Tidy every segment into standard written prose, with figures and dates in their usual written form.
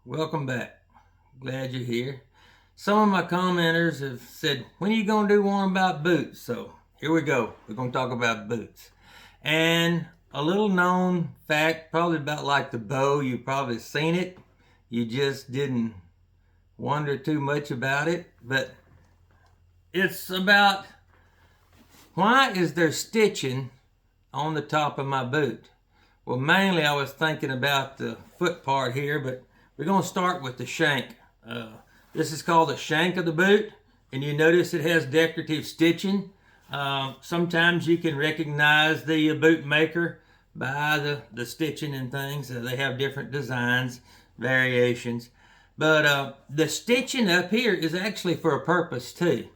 Welcome back. Glad you're here. Some of my commenters have said, when are you going to do one about boots? So here we go. We're going to talk about boots. And a little known fact, probably about like the bow, you've probably seen it. You just didn't wonder too much about it. But it's about why is there stitching on the top of my boot? Well, mainly I was thinking about the foot part here, but we're going to start with the shank. This is called the shank of the boot, and you notice it has decorative stitching. Sometimes you can recognize the boot maker by the stitching and things. They have different designs, variations. But the stitching up here is actually for a purpose too.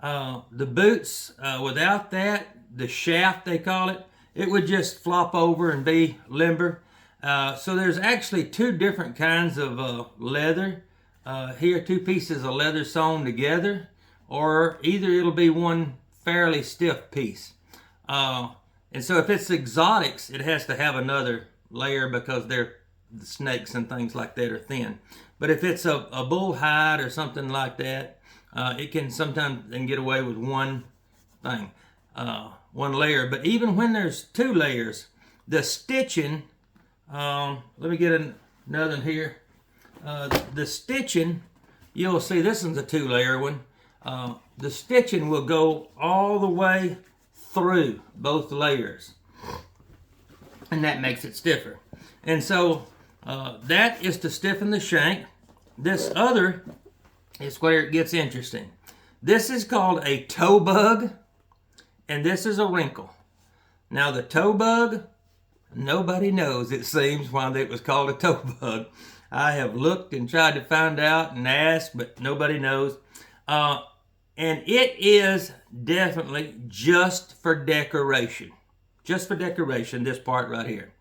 The boots, without that, the shaft they call it, it would just flop over and be limber. So there's actually two different kinds of leather. Here, two pieces of leather sewn together, or either it'll be one fairly stiff piece. And so if it's exotics, it has to have another layer because the snakes and things like that are thin. But if it's a bull hide or something like that, it can sometimes get away with one thing, one layer. But even when there's two layers, the stitching, let me get another one here. The stitching, you'll see this one's a two-layer one. The stitching will go all the way through both layers, and that makes it stiffer. And so that is to stiffen the shank. This other is where it gets interesting. This is called a toe bug, and this is a wrinkle. Now the toe bug, nobody knows, it seems, why it was called a toe bug. I have looked and tried to find out and asked, but nobody knows. And it is definitely just for decoration. Just for decoration, this part right here.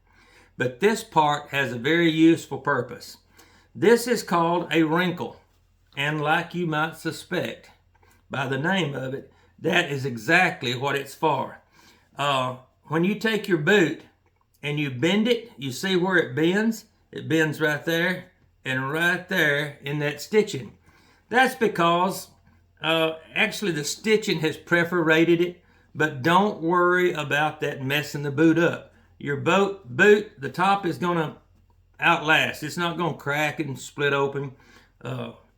But this part has a very useful purpose. This is called a wrinkle. And like you might suspect by the name of it, that is exactly what it's for. When you take your boot and you bend it, you see where it bends? It bends right there and right there in that stitching. That's because actually the stitching has perforated it, but don't worry about that messing the boot up. Your boot, the top is going to outlast. It's not going to crack and split open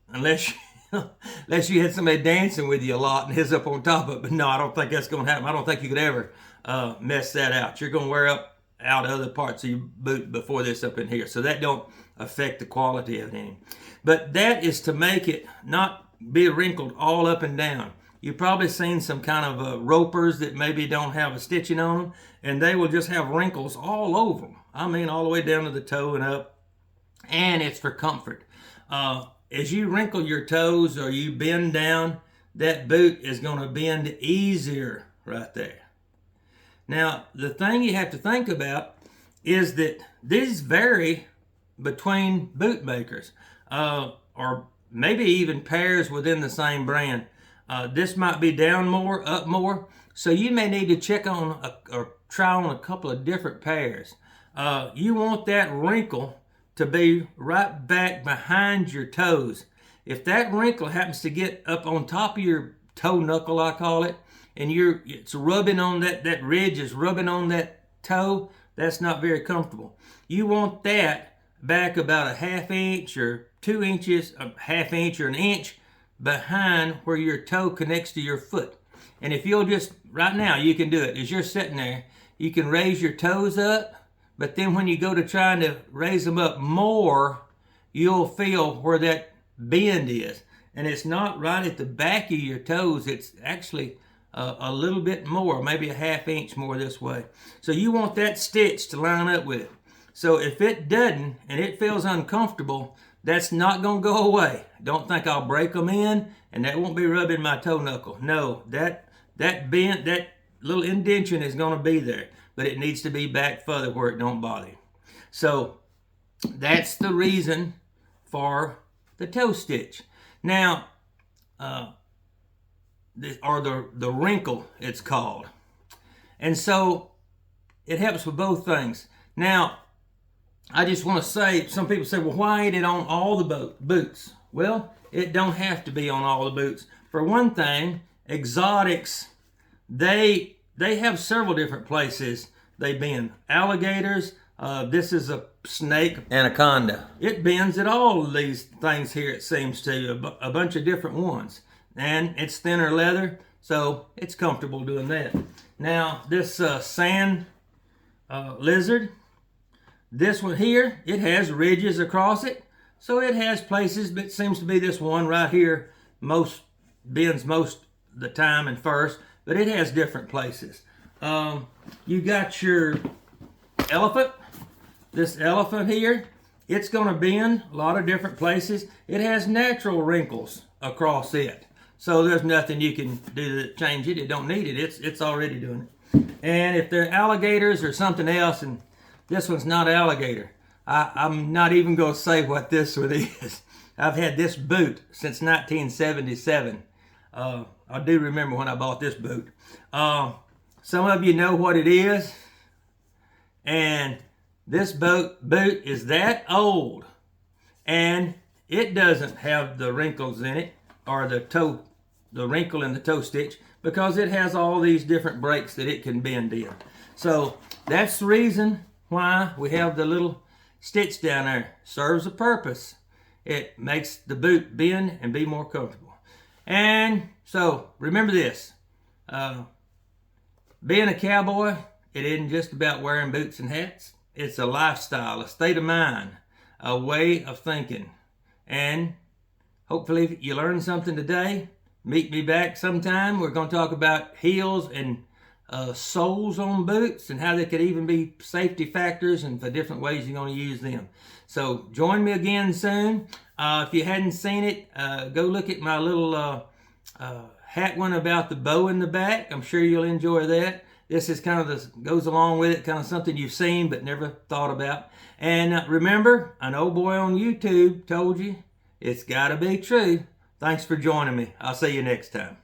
unless you had somebody dancing with you a lot and his up on top of it. But no, I don't think that's going to happen. I don't think you could ever mess that out. You're going to wear out other parts of your boot before this up in here, so that don't affect the quality of it any. But that is to make it not be wrinkled all up and down. You've probably seen some kind of ropers that maybe don't have a stitching on them, and they will just have wrinkles all over them. I mean, all the way down to the toe and up, and it's for comfort. As you wrinkle your toes or you bend down, that boot is going to bend easier right there. Now, the thing you have to think about is that these vary between boot makers, or maybe even pairs within the same brand. This might be down more, up more, so you may need to check on or try on a couple of different pairs. You want that wrinkle to be right back behind your toes. If that wrinkle happens to get up on top of your toe knuckle, I call it, and it's rubbing on that ridge is rubbing on that toe, that's not very comfortable. You want that back about a half inch or 2 inches, a half inch or an inch behind where your toe connects to your foot. And if you'll just, right now, you can do it. As you're sitting there, you can raise your toes up, but then when you go to trying to raise them up more, you'll feel where that bend is. And it's not right at the back of your toes. It's actually a little bit more, maybe a half inch more this way. So you want that stitch to line up with it. So if it doesn't and it feels uncomfortable, that's not going to go away. Don't think I'll break them in and that won't be rubbing my toe knuckle. No, that bend, that little indentation is going to be there, but it needs to be back further where it don't bother you. So that's the reason for the toe stitch. Now, the wrinkle, it's called. And so it helps with both things. Now, I just want to say, some people say, well, why ain't it on all the boots? Well, it don't have to be on all the boots. For one thing, exotics, they have several different places they bend. Alligators, this is a snake. Anaconda. It bends at all of these things here, it seems to, a bunch of different ones. And it's thinner leather, so it's comfortable doing that. Now, this sand lizard, this one here, it has ridges across it. So it has places, but it seems to be this one right here bends most of the time and first, but it has different places. You got your elephant. This elephant here, it's going to bend a lot of different places. It has natural wrinkles across it. So there's nothing you can do to change it. It don't need it. It's already doing it. And if they're alligators or something else, and this one's not alligator, I'm not even going to say what this one is. I've had this boot since 1977. I do remember when I bought this boot. Some of you know what it is. And this boot is that old. And it doesn't have the wrinkles in it, or the wrinkle in the toe stitch, because it has all these different breaks that it can bend in. So that's the reason why we have the little stitch down there. Serves a purpose. It makes the boot bend and be more comfortable. And so remember this, being a cowboy, it isn't just about wearing boots and hats. It's a lifestyle, a state of mind, a way of thinking. And hopefully you learned something today. Meet me back sometime. We're going to talk about heels and soles on boots and how they could even be safety factors and the different ways you're going to use them. So join me again soon. If you hadn't seen it, go look at my little hat one about the bow in the back. I'm sure you'll enjoy that. This is kind of goes along with it, kind of something you've seen but never thought about. And remember, an old boy on YouTube told you, it's got to be true. Thanks for joining me. I'll see you next time.